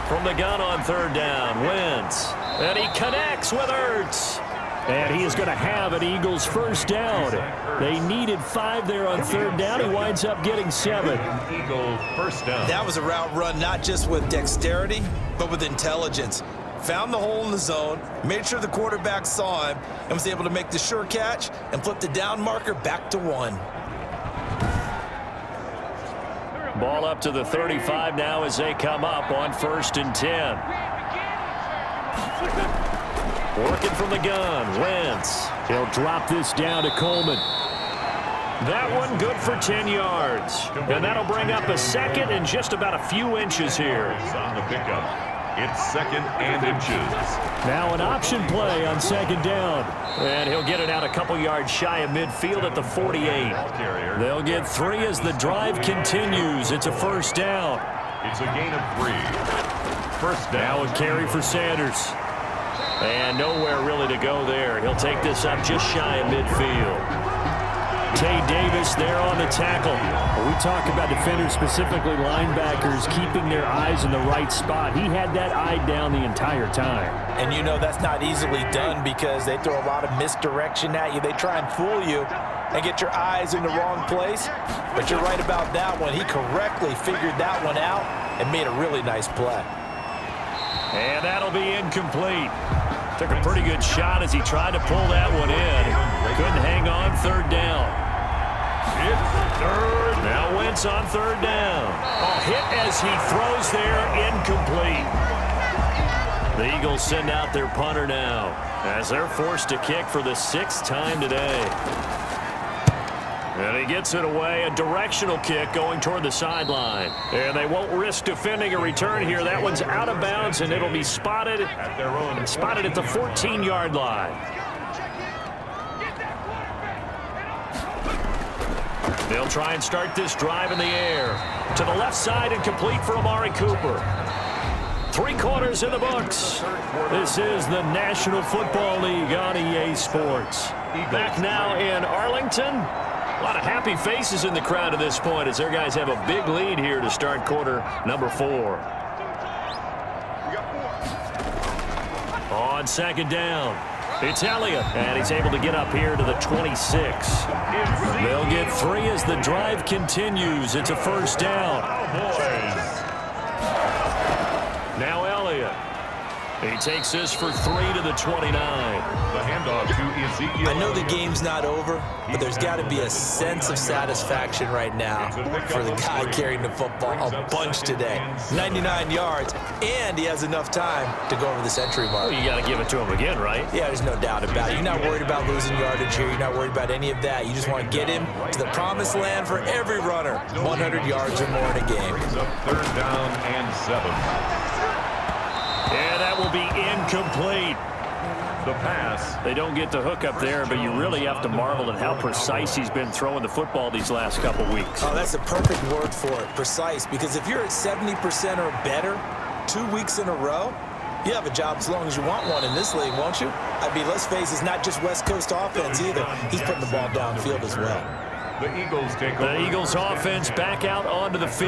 From the gun on 3rd down, Wentz. And he connects with Ertz. And he is going to have an Eagles first down. They needed 5 there on 3rd down. He winds up getting 7. Eagles first down. That was a route run not just with dexterity, but with intelligence. Found the hole in the zone, made sure the quarterback saw him, and was able to make the sure catch and flip the down marker back to 1. Ball up to the 35 now as they come up on 1st and 10. Working from the gun, Wentz. He'll drop this down to Coleman. That one good for 10 yards. And that'll bring up a 2nd and just about a few inches here. On the pickup. It's 2nd and inches. Now an option play on 2nd down. And he'll get it out a couple yards shy of midfield at the 48. They'll get 3 as the drive continues. It's a first down. It's a gain of 3. First down. Now a carry for Sanders. And nowhere really to go there. He'll take this up just shy of midfield. Tay Davis there on the tackle. We talk about defenders, specifically linebackers, keeping their eyes in the right spot. He had that eye down the entire time. And you know that's not easily done because they throw a lot of misdirection at you. They try and fool you and get your eyes in the wrong place. But you're right about that one. He correctly figured that one out and made a really nice play. And that'll be incomplete. Took a pretty good shot as he tried to pull that one in. Couldn't hang on 3rd down. It's 3rd. Now Wentz on 3rd down. A hit as he throws there, incomplete. The Eagles send out their punter now as they're forced to kick for the 6th time today. And he gets it away, a directional kick going toward the sideline. And they won't risk defending a return here. That one's out of bounds, and it'll be spotted at their own. Spotted at the 14-yard line. They'll try and start this drive in the air. To the left side and complete for Amari Cooper. 3 quarters in the books. This is the National Football League on EA Sports. Back now in Arlington. A lot of happy faces in the crowd at this point as their guys have a big lead here to start quarter number 4. On 2nd down, it's Elliott, and he's able to get up here to the 26. They'll get 3 as the drive continues. It's a first down. He takes this for 3 to the 29. The handoff to Ezekiel. I know the game's not over, but there's got to be a sense of satisfaction right now for the guy carrying the football a bunch today. 99 yards, and he has enough time to go over the century mark. Well, you got to give it to him again, right? Yeah, there's no doubt about it. You're not worried about losing yardage here. You're not worried about any of that. You just want to get him to the promised land for every runner. 100 yards or more in a game. Brings up 3rd down and 7. And that will be incomplete. The pass. They don't get the hook up there, but you really have to marvel at how precise he's been throwing the football these last couple weeks. Oh, that's the perfect word for it, precise, because if you're at 70% or better 2 weeks in a row, you have a job as long as you want one in this league, won't you? I mean, let's face it, it's not just West Coast offense either. He's putting the ball downfield as well. The Eagles take over. The Eagles offense back out onto the field.